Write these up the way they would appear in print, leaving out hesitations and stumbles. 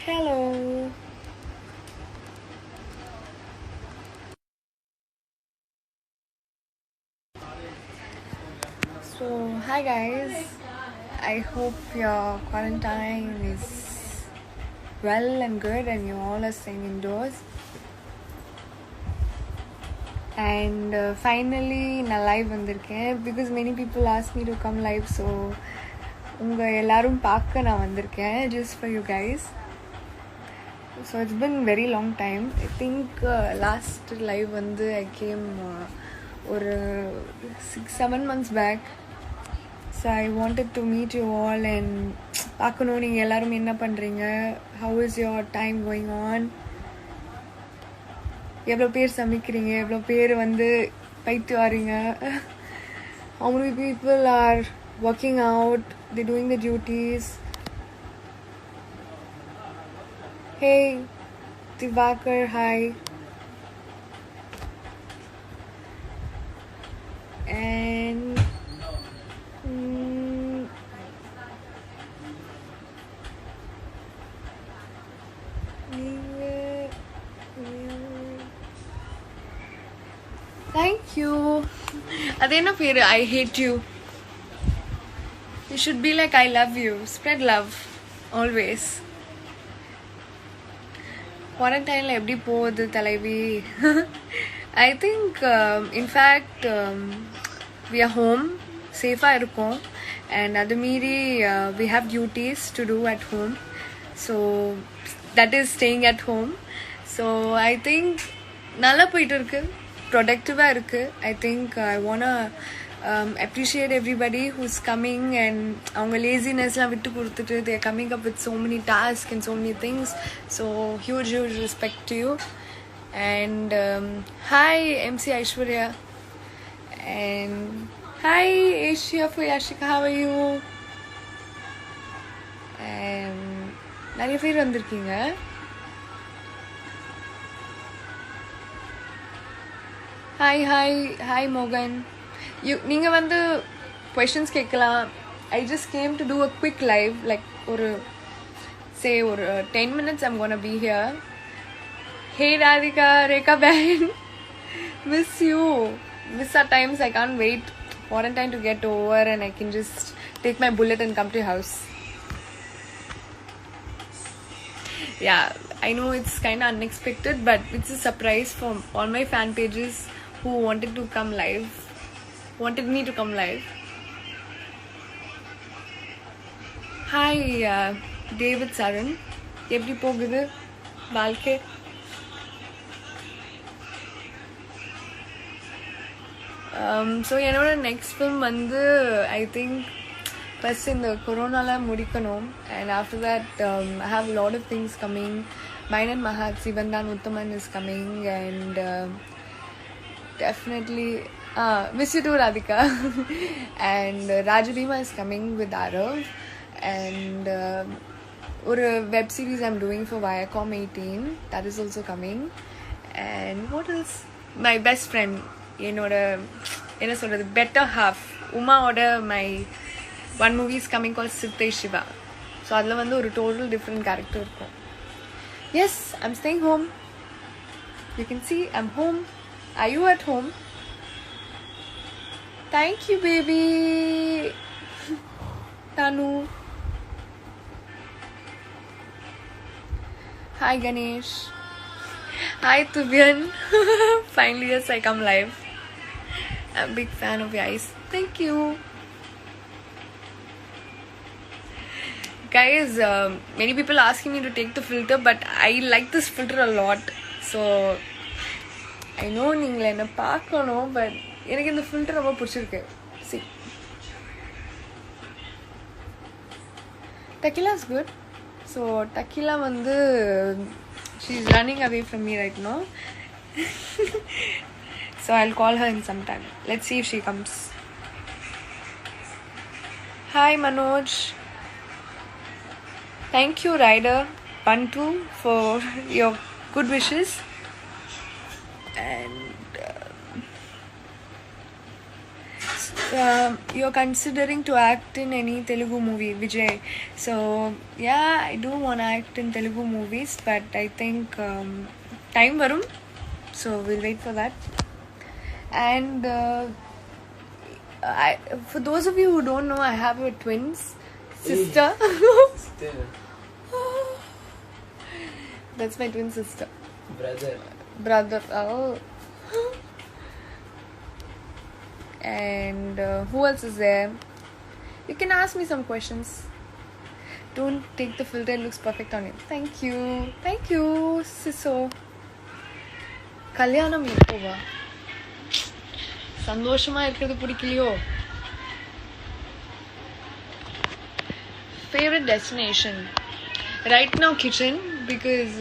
Hello. So, hi guys. I hope your quarantine is well and good and you all are staying indoors. And finally, நான் live வந்திருக்கேன் because many people asked me to come live, so உங்க எல்லாரும் பார்க்க நான் வந்திருக்கேன் just for you guys. So it's been very long time. I think last live வந்து I came ஒரு 6-7 months back. So I wanted to meet you all and பார்க்கணும் நீங்கள் எல்லாரும் என்ன பண்ணுறீங்க, how is your time going on, எவ்வளோ பேர் சமைக்கிறீங்க, எவ்வளோ பேர் வந்து பயிற்று வரீங்க, how many people are working out, they doing the duties. Hey Divakar, hi. And thank you. அது என்ன பேரு? I hate you. You should be like I love you. Spread love always. Quarantine எப்படி போகுது தலைவி? I think in fact we are home, safe-ஆ இருக்கோம், and அது மீறி we have duties to do at home, so that is staying at home. So I think நல்லா போயிட்டு இருக்கு, productive-ஆ இருக்கு. I think I wanna appreciate everybody who's coming and அவங்க laziness-லாம் விட்டு கொடுத்துட்டு they are coming up with so many tasks and so many things. So huge respect to you. And hi MC Aishwarya, and hi Asia Fuyashika, how are you? And நிறைய பேர் வந்திருக்கீங்க. hi Morgan. நீங்கள் வந்து questions கேட்கலாம். I just came to do a quick live, like ஒரு 10 minutes I'm gonna be here. Hey Radhika, Rekha Bain, miss you. Miss at times I can't wait quarantine to get over and I can just take my bullet and come to your house. Yeah, I know it's kind of unexpected, but it's a surprise for all my fan pages who wanted me to come live. Hi David Saran, எப்படி போகுது வாழ்க்கை? So என்னோட next film வந்து ஐ think first இந்த கொரோனாலாம் முடிக்கணும், and after that I have lot of things coming. மைனன் மஹாத் சிவன்தான் Uthaman is coming, and definitely miss you too Radhika. And Rajabheema is coming with Aarav, and ஒரு web series I'm doing for Viacom 18 that is also coming. And what else? My best friend, என்னோட என்ன சொல்கிறது, better half உமாவோட my one movie is coming call சித்தை Siva. So அதில் வந்து ஒரு total different character இருக்கும். Yes, I'm staying home. You can see I'm home. Are you at home? Thank you baby Tanu. Hi Ganesh. Hi Tubyan. Finally, yes, I come live. I'm a big fan of your eyes. Thank you. Guys, many people asking me to take the filter, but I like this filter a lot. So, I know நீங்கள என்ன பார்க்கணும், but எனக்கு இந்த filter ரொம்ப பிடிச்சிருக்கு. See. Takila is good. So, Takila வந்து she's running away from me right now. So I'll call her in some time. Let's see if she comes. Hi Manoj. Thank you Ryder Bantu for your good wishes. And you're considering to act in any Telugu movie, Vijay. So yeah, I do want to act in Telugu movies, but I think time varum, so we'll wait for that. And for those of you who don't know, I have a twins sister. That's my twin sister. Brother. Oh. And who else is there? You can ask me some questions. Don't take the filter, it looks perfect on you. Thank you siso. Kalyanam epova சந்தோஷமா இருக்கிறது பிடிக்கலையோ? Favorite destination right now kitchen, because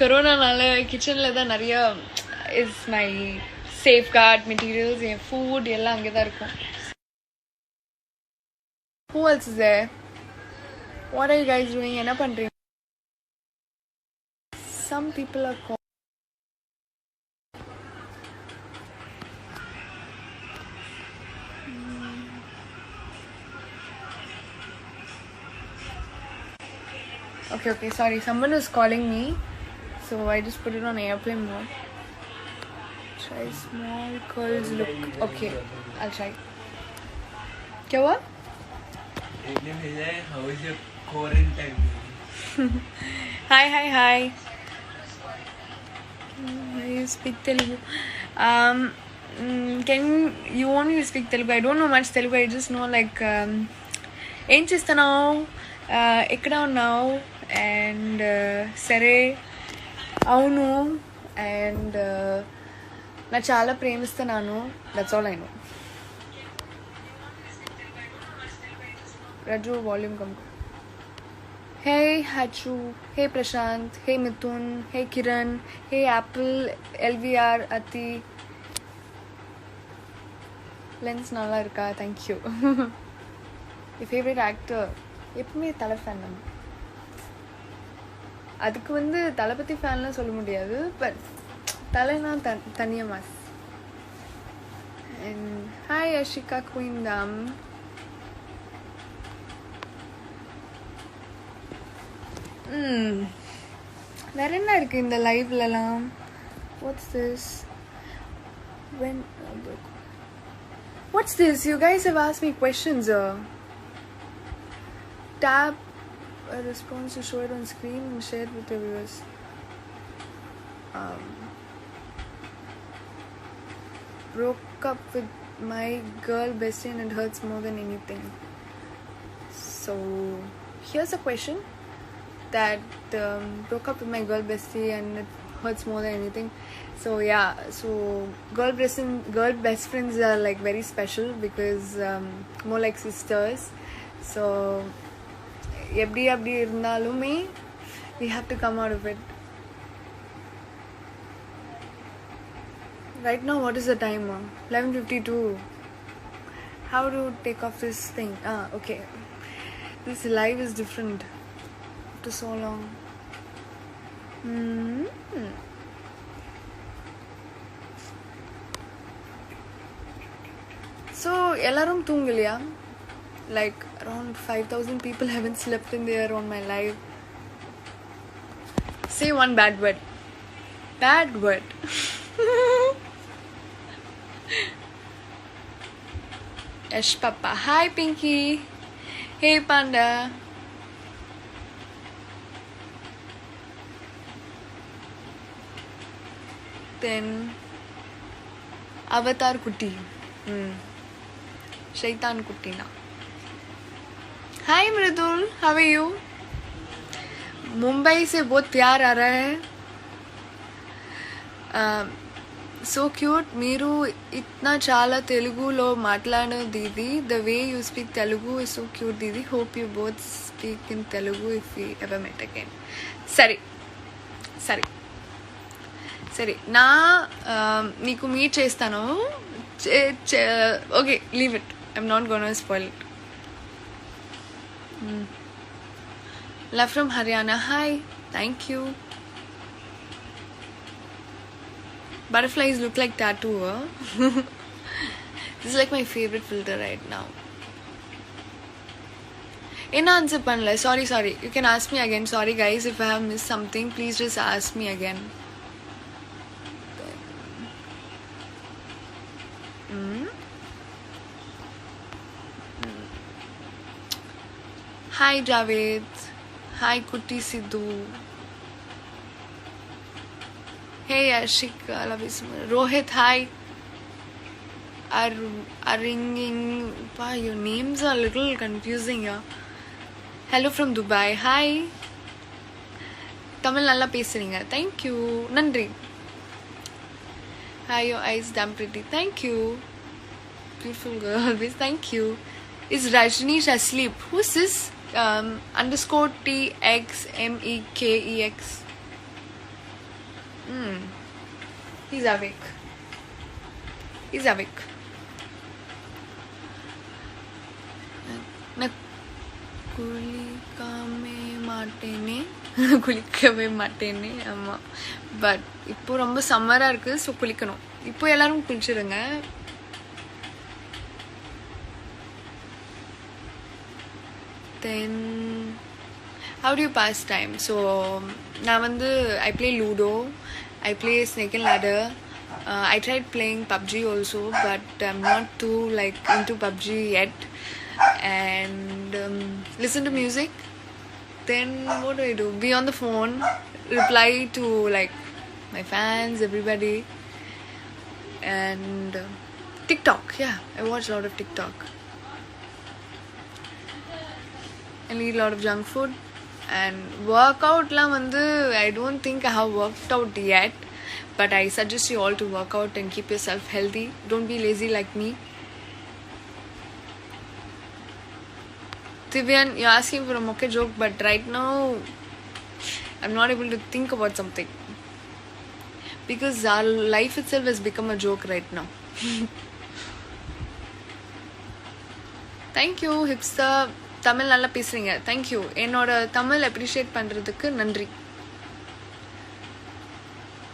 corona-nala kitchen-la da nariya is my safeguard materials and food ella ange da irukum. Who else is there? What are you guys doing? Enna pandreenga? Some people are Okay, sorry, someone is calling me, so I just put it on airplane mode. Try small curls look. Okay, I'll try. Kya hua? How is your quarantine? Hi. You speak Telugu. Can you want me to speak Telugu? I don't know much Telugu. I just know like ఏం చేస్తున్నావు, ఎక్కడ ఉన్నావు, and సరే, అవును, and నా చాలా ప్రేమిస్తున్నాను. That's all I know. Raju, volume come. Hey Hachu, hey Prashant, hey Mithun, hey Kiran, hey Apple, LVR, Ati. Lens nalla irukka, thank you. Your favorite actor? எப்பவுமே தலை ஃபேன் நம்ம. அதுக்கு வந்து தளபதி ஃபேன்லாம் சொல்ல முடியாது, பட் தலைனா தனியா mass. And hi Ashika Queendom. வேற என்ன இருக்கு இந்த லைவ்லலாம்? What's this? What's this? You guys have asked me questions. Tap a response to show it on screen and share it with your viewers. Broke up with my girl bestie and it hurts more than anything. So here's a question that broke up with my girl bestie and it hurts more than anything. So yeah, so girl best friends are like very special because more like sisters. So எப்படி இருந்தாலுமே we have to come out of it. Right now what is the time? 11:52. How to take off this thing? Okay, this live is different after so long. So எல்லாரும் தூங்கலையா? Like around 5,000 people haven't slept in there on my live. Say one bad word. Yash Papa. Hi Pinky. Hey Panda. Then Avatar Kutti. Shaitan Kutti na. Hi Mridul, how are you? Mumbai से बहुत प्यार आ रहा है. So cute. మీరు इतना చాలా తెలుగులో మాట్లాడను దీది. The way you speak Telugu is so cute Didi. Hope you both speak in Telugu if we ever met again. సరే నా నీకు మీట్ చేస్తాను. Okay, leave it. I'm not gonna spoil it. Love from Haryana. Hi, thank you. Butterflies look like tattoo. This is like my favorite filter right now. என்ன answer பண்ணல? Sorry. You can ask me again. Sorry guys, if I have missed something, please just ask me again. Hi Javed. Hi Kuti Sidhu. Hey Ashik, I love you so much. Rohit, hi. Are ringing. Wow, your names are a little confusing, yeah. Hello from Dubai. Hi. Tamil nalla pesreenga. Thank you. Nandri. Hi, your eyes damn pretty. Thank you. Beautiful girl always. Thank you. Is Rajneesh asleep? Who's this? Underscore TXMEKEX. He's awake. குளிக்கவே மாட்டேனே ஆமா. But இப்போ ரொம்ப சம்மரா இருக்கு, so குளிக்கணும். இப்போ எல்லாரும் குளிச்சிருங்க. Then how do you pass time? So நான் வந்து I play Ludo, I play Snake and Ladder. I tried playing PUBG also, but I'm not too like into PUBG yet. And listen to music. Then what do? Be on the phone, reply to like my fans, everybody. And TikTok, yeah, I watch a lot of TikTok. I eat a lot of junk food. And workout la vandu I don't think I have worked out yet, but I suggest you all to work out and keep yourself healthy. Don't be lazy like me. Divyan, you're asking for a mock joke, but right now I'm not able to think about something because our life itself has become a joke right now. Thank you, hipster. Tamil நல்லா பேசுறீங்க. Thank you. என்னோட Tamil appreciate பண்ணுறதுக்கு நன்றி.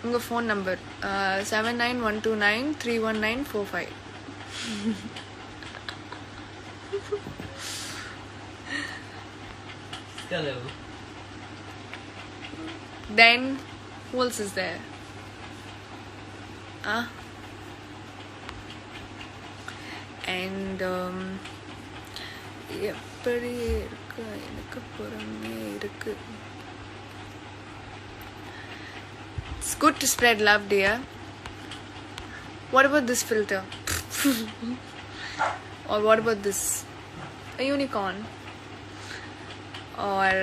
உங்கள் phone number 7912931945. Hello. Then who else is there? And எப்படி இருக்கு எனக்கு புறமே இருக்கு. It's good to spread love, dear. What about this filter? Or what about this? A unicorn? Or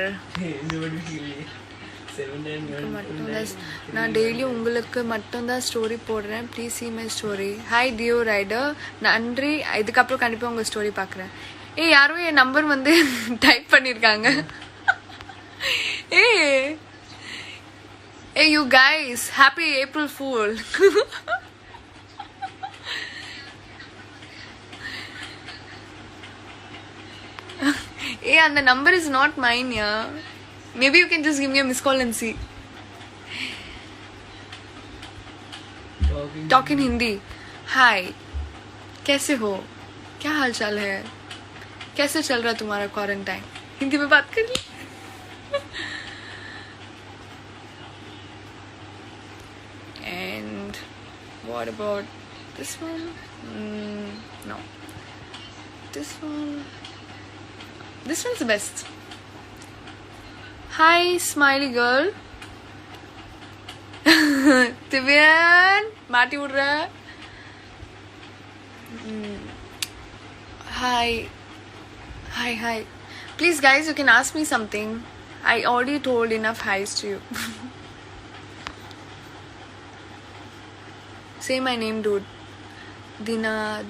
நான் டெய்லி உங்களுக்கு மட்டும்தான் ஸ்டோரி போடுறேன். Please see my story. Hi Dio Rider. நன்றி. இதுக்கப்புறம் கண்டிப்பாக உங்கள் ஸ்டோரி பார்க்குறேன். யாரோ என் நம்பர் வந்து டைப் பண்ணிருக்காங்க. You guys, happy April Fool. And the number is not mine, yeah. Maybe you can just give me a missed call and see. Talk in Hindi. Hi. कैसे हो? क्या हाल चाल है? कैसे चल रहा तुम्हारा क्वारंटाइन? हिंदी में बात कर ली. And what about this one? No. This one. This one's the best. Hi, smiley girl. Divyan, Mati udra. Hi. Please guys, you can ask me something. I already told enough highs to you. Say my name, dude. Dinad.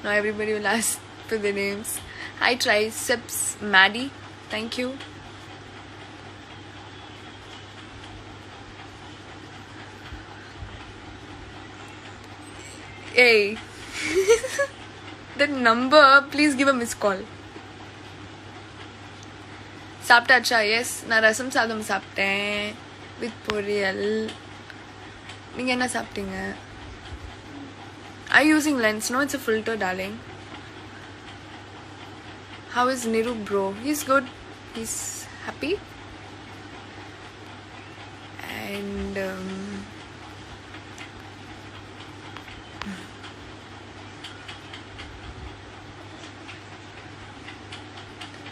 Now everybody will ask for their names. Hi, Triceps Maddie. Thank you. Hey. That number, please give a missed call. சாப்பிட்டாச்சா? S, நான் ரசம் சாதம் சாப்பிட்டேன் with பொரியல். நீங்கள் என்ன சாப்பிட்டீங்க? Are you using lens? No, it's a filter, darling. How is Niru, bro? He's good. He's happy. And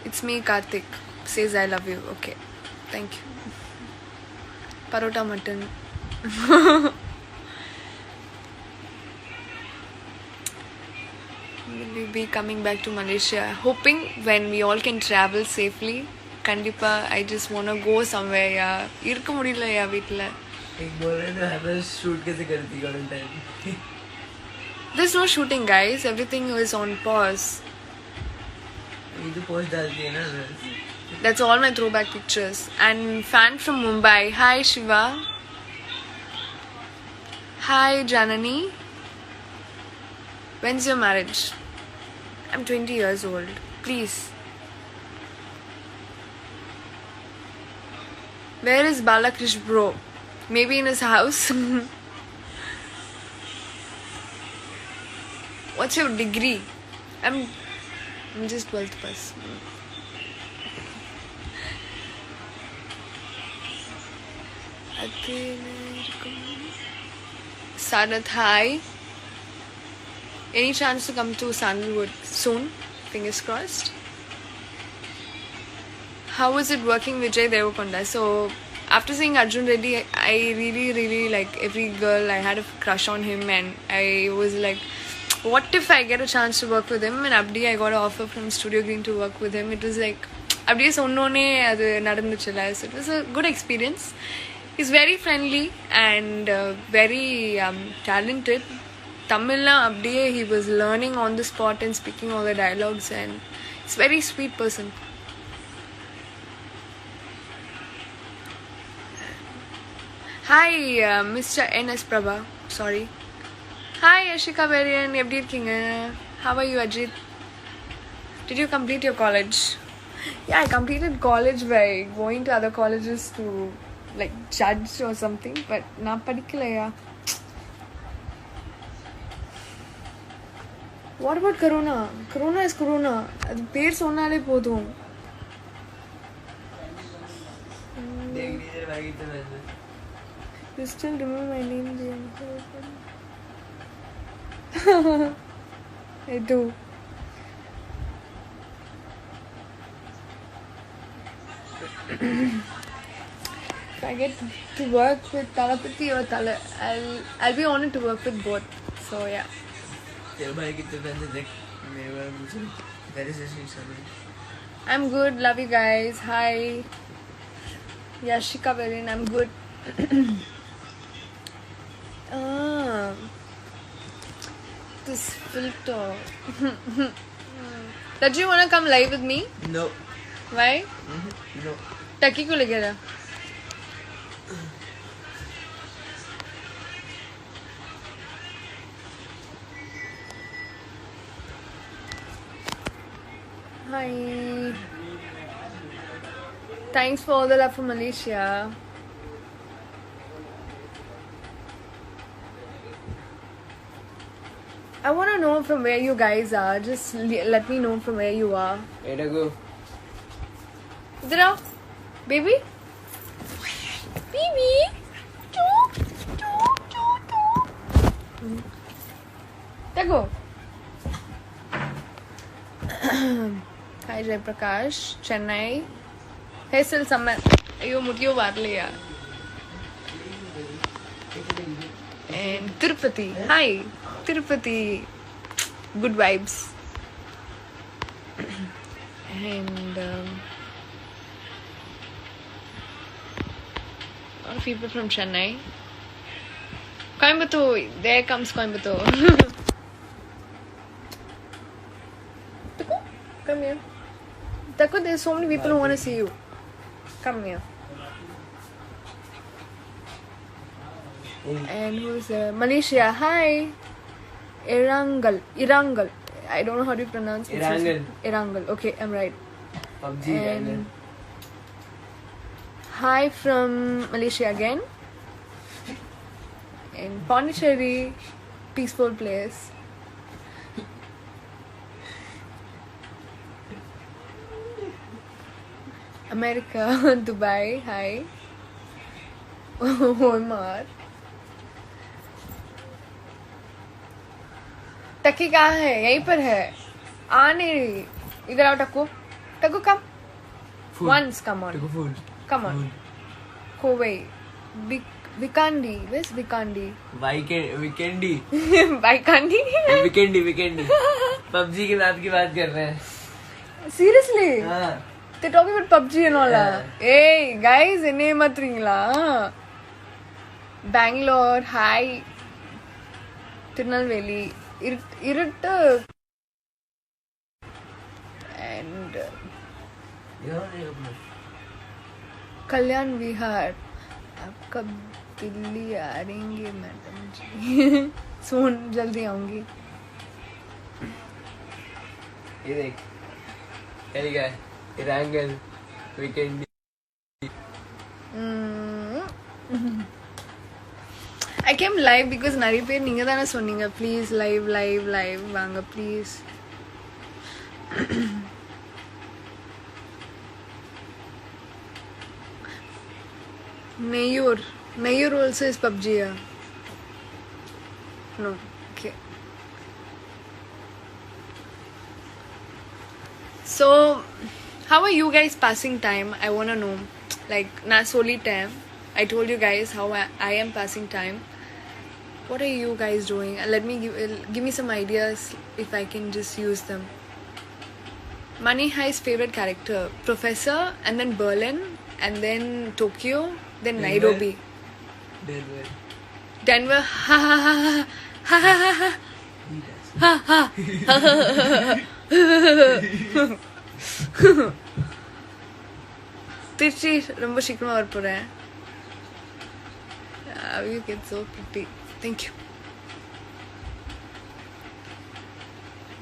it's me, Karthik. Says I love you. Okay. Thank you. Parota mutton. Will you be coming back to Malaysia? Hoping when we all can travel safely. Kandipa, I just wanna go somewhere. Yeah. இருக்க முடியல யா வீட்ல. एक बोल रहे थे हमें shoot कैसे करती quarantine. There's no shooting, guys. Everything is on pause. ये तो पोस्ट डालती है ना. That's all my throwback pictures. And fan from Mumbai. Hi Shiva. Hi Janani. When's your marriage? I'm 20 years old. Please. Where is Balakrish bro? Maybe in his house. What's your degree? I'm just 12th pass. Sadath, hi. Any chance to come to Sandalwood soon? Fingers crossed. How was it working with Vijay Deverakonda? So after seeing Arjun Reddy, I really like every girl. I had a crush on him, and I was like, what if I get a chance to work with him? And Abdi, I got an offer from Studio Green to work with him. It was like Abdi sonnone adu nadanduchilla. So it was a good experience. He's very friendly and very talented. Tamil Abdi, he was learning on the spot and speaking all the dialogues, and he's a very sweet person. Hi, Mr. N.S. Prabha. Sorry. Hi, Ashika Varian. எப்படி இருக்கீங்க? How are you, Ajit? Did you complete your college? Yeah, I completed college by going to other colleges to like judge or something. But நான் படிக்கலையா. What about Corona? Corona is Corona. அது பேர் சொன்னாலே போதும். You still remember my name, I do. If I get to work with Talapati or Tala, I'll be honored to work with both. So yeah. तेरे भाई कितने fans देख मेरे बारे में मुझे very sensational. I'm good. Love you guys. Hi. Yashika Verin. I'm good. This filter. Did you wanna come live with me? No. Why? No. Taki ko lagera. Hi. Thanks for all the love from Malaysia. I want to know from where you guys are. Just let me know from where you are. Where to go? Idhar aao. Baby? Baby? Go. Hi Jai Prakash. Chennai. Hey still summer. Ayyo mutiyo varliya. And Tirupati. Hi. Tirupati. Good vibes. And a lot of people from Chennai. Coimbatore. There comes Coimbatore. Taku, come here. Taku, there's so many people who want to see you. Come here. And who's Malaysia? Hi. Irangal. I don't know how to pronounce it. Irangal. Okay, I'm right. PUBG. And hi from Malaysia again. And Pondicherry. peaceful place. America, Dubai, hi. Omar. टक्की कहाँ है? यहीं पर है. आ नहीं रही. इधर आओ टक्कू. टक्कू come. Food. Once, come on. Take a food. Come on. Kovai. Vikandi. Where's Vikandi? Weekendy. Vikandi? Weekendy. PUBG के मैप की बात कर रहे हैं. Seriously? हाँ. They're talking about PUBG and all. Yeah. Hey, guys, inne matrீங்களா? Bangalore, hi. Tirunelveli. Iruttu. And कल्याण विहार. आप कब दिल्ली आ रहेंगे मैडम जी? सोन जल्दी आऊंगी. ये देख. क्या है? Irangal. Weekendy. I came live because நிறைய பேர் நீங்க தானே சொன்னீங்க ப்ளீஸ் லைவ் வாங்க please. Nayur also is PUBG. No, okay. So, how are you guys passing time? I wanna know. Like, na soli time. I told you guys how I am passing time. What are you guys doing? Let me give me some ideas if I can just use them. Money Heist's favorite character, Professor, and then Berlin, and then Tokyo, then Nairobi. Denver. Ha ha ha ha ha ha ha. Ha ha ha. Trichy ரொம்ப சீக்கிரமா வர போறேன். You get so pretty. Thank you.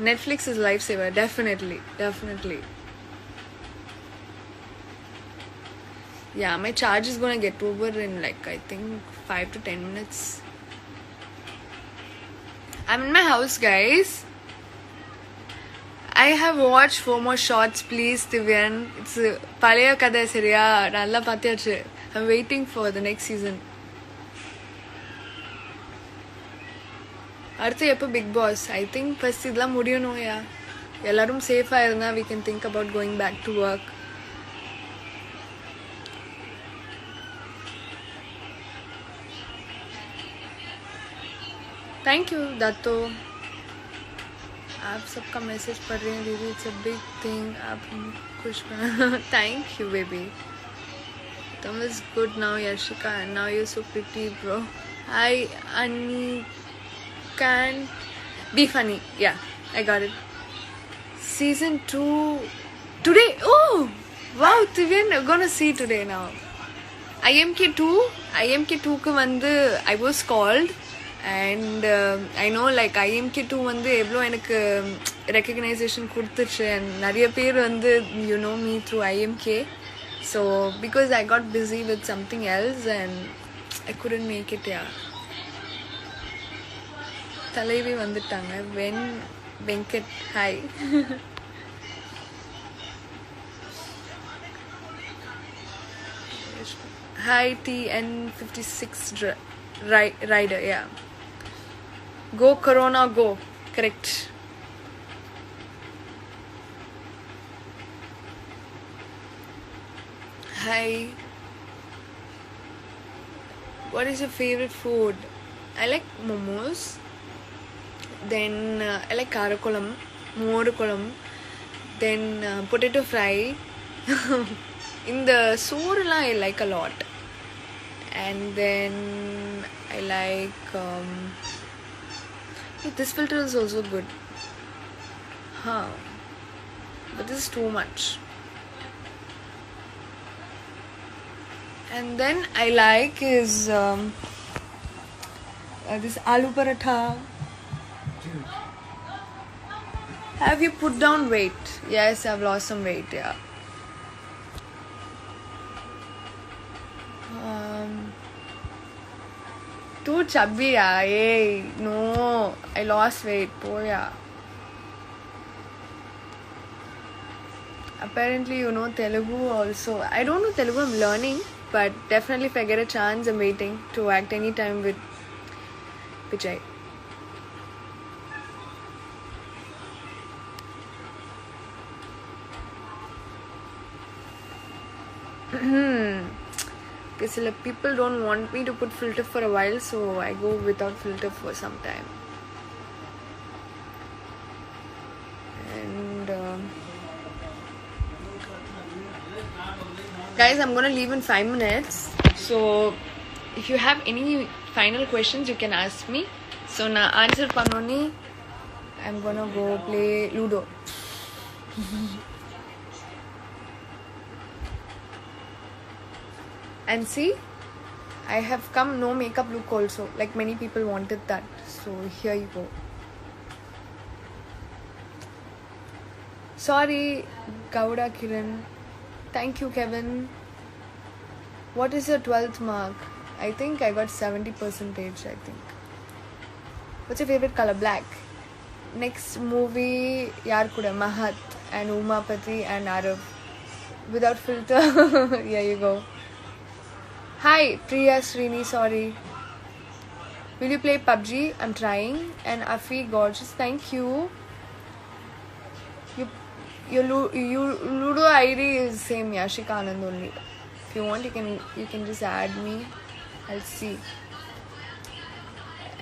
Netflix is lifesaver. Definitely. Yeah, my charge is gonna get over in like I think 5 to 10 minutes. I'm in my house, guys. I have watched 4 more shots, please, Divyan. It's Palaya Kada Seriya. Nalla paathiyachu. I'm waiting for the next season. அடுத்து எப்போ Bigg Boss? I think first இதெல்லாம் முடியணும்யா. எல்லாரும் சேஃபாக இருந்தால் we can think about going back to work. Thank you, Datto. आप सबका message पढ़ रहे हैं दीदी. It's a big thing. आप खुश thank you baby. Tam is good now, Yashika, and now you're so pretty, bro. Hi, Annie. Can't be funny. Yeah, I got it. Season 2 today. Oh wow, Divyan, we're gonna see today now. IMK2 ku vandu I was called, and I know like IMK2 vandu evlo enakku recognition kudutuchu, and nariya per vandu you know me through IMK. So because I got busy with something else and I couldn't make it. Yeah, தலைவி வந்துட்டாங்க. Venkat hi. Hi TN56 rider. Yeah, go corona go. Correct. Hi, what is your favorite food? I like momos. Then I like karakolam, morukolam, then potato fry. In the soorla I like a lot. And then I like this filter is also good. But this is too much. And then I like is this aloo paratha. Have you put down weight? Yes, I've lost some weight. Yeah. Too chubby, hey. No, I lost weight. Poya. Apparently, you know Telugu also. I don't know Telugu, I'm learning. But definitely, if I get a chance, I'm waiting to act anytime with Vijay. Because people don't want me to put filter for a while, so I go without filter for some time. And guys, I'm gonna leave in 5 minutes. So if you have any final questions, you can ask me. So na answer panoni, I'm gonna go play Ludo. And see, I have come no makeup look also, like many people wanted that. So here you go. Sorry, Gauda Kiran. Thank you, Kevin. What is your 12th mark? I think I got 70%, I think. What's your favorite color? Black. Next movie, Yaar Kuda, Mahat and Umapati and Arav. Without filter. Here you go. Hi, Priya Srini, sorry. Will you play PUBG? I'm trying. And Afi, gorgeous. Thank you. Your Ludo ID is same, Yashika Anand only. If you want, you can just add me. I'll see.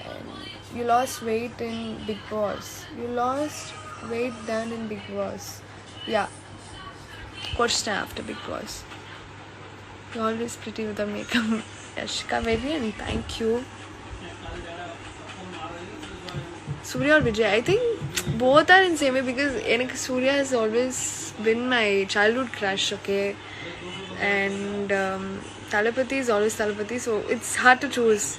And you lost weight in Big Boss. You lost weight then in Big Boss. Yeah. Coached after Big Boss. You're always pretty with the makeup. Yashika, very thank you. Surya or Vijay? I think both are in same way because Surya has always been my childhood crush, okay? And Talapati is always Talapati, so it's hard to choose.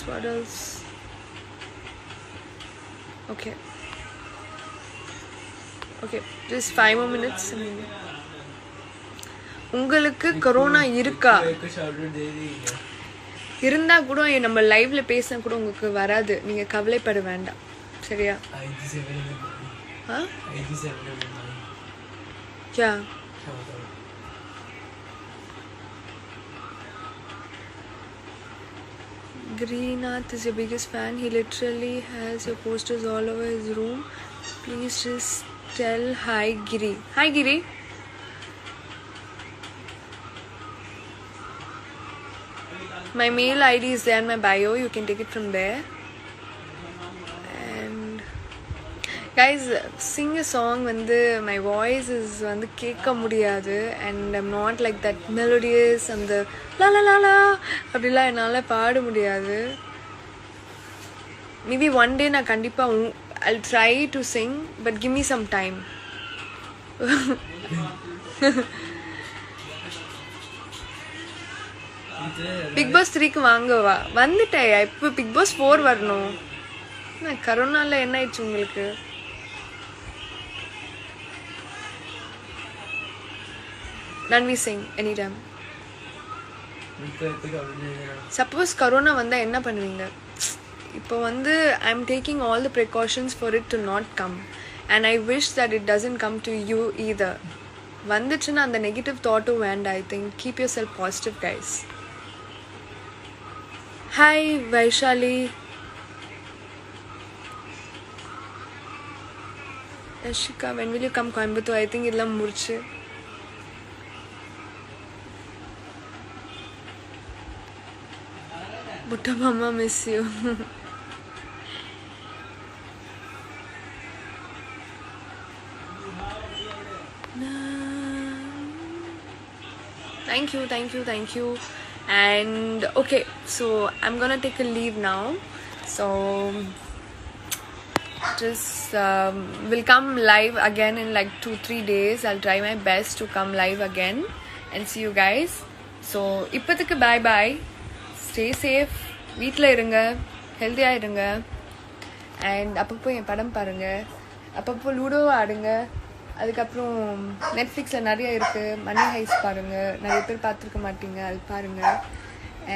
What else? Okay, just 5 more minutes. உங்களுக்கு corona இருக்கா? இருந்தா கூட நம்ம லைவ்ல பேசினா கூட உங்களுக்கு வராது, நீங்க கவலைப்பட வேண்டாம், சரியா? क्या Greenath is your biggest fan. He literally has your posters all over his room. Please just tell hi Giri. Hi Giri. My mail ID is there in my bio. You can take it from there. And guys, sing a song when my voice is kekka mudiyadu and I'm not like that melodious and the la la la la abdilla enala paada mudiyadu. Maybe one day na kandipa I'll try to sing, but give me some time. Big Boss 3க்கு வாங்கவா? வந்துட்டேன். இப்போ Big Boss 4 வரணும். நான் கரோனால என்ன ஆயிடுச்சு உங்களுக்கு? Then we sing anytime. Suppose corona வந்தா என்ன பண்ணுவீங்க? இப்போ I'm taking all the precautions for it to not come, and I wish that it doesn't come to you either. வந்துச்சுன்னா அந்த நெகட்டிவ் தாட்டும் வேண்டாம். I think keep yourself positive, guys. Hi Vaishali. Yashika, when will you come Coimbatore? I think idella murchu. Butta mama, miss you. Thank you. And okay, so I'm gonna take a leave now. So just will come live again in like 2-3 days. I'll try my best to come live again and see you guys. So ipathukku bye bye. Stay safe. வீட்ல இருங்க, ஹெல்தியா இருங்க. And அப்பப்போ என் படம் பாருங்க, அப்பப்போ ludo ஆடுங்க. அதுக்கப்புறம் நெட்ஃப்ளிக்ஸில் நிறைய இருக்குது. மணி ஹைஸ் பாருங்கள், நிறைய பேர் பார்த்துருக்க மாட்டீங்க, அது பாருங்கள்.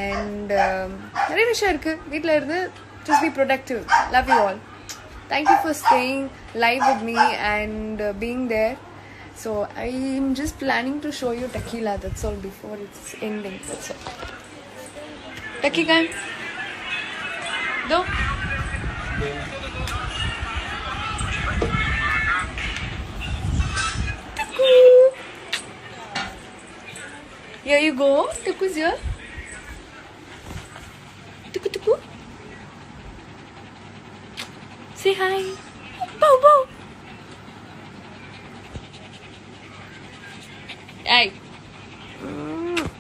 அண்ட் நிறைய விஷயம் இருக்குது. வீட்டில் இருந்து just be productive. Love you all. Thank you for staying live with me and being there. So I'm just planning to show you tequila, that's all, before it's ending. That's all. Tequila. Do. Tuku. Here you go. Tuku's here. Tuku tuku. Say hi. Bow bow. Hey.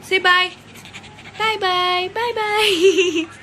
Say bye. Bye bye. Bye bye.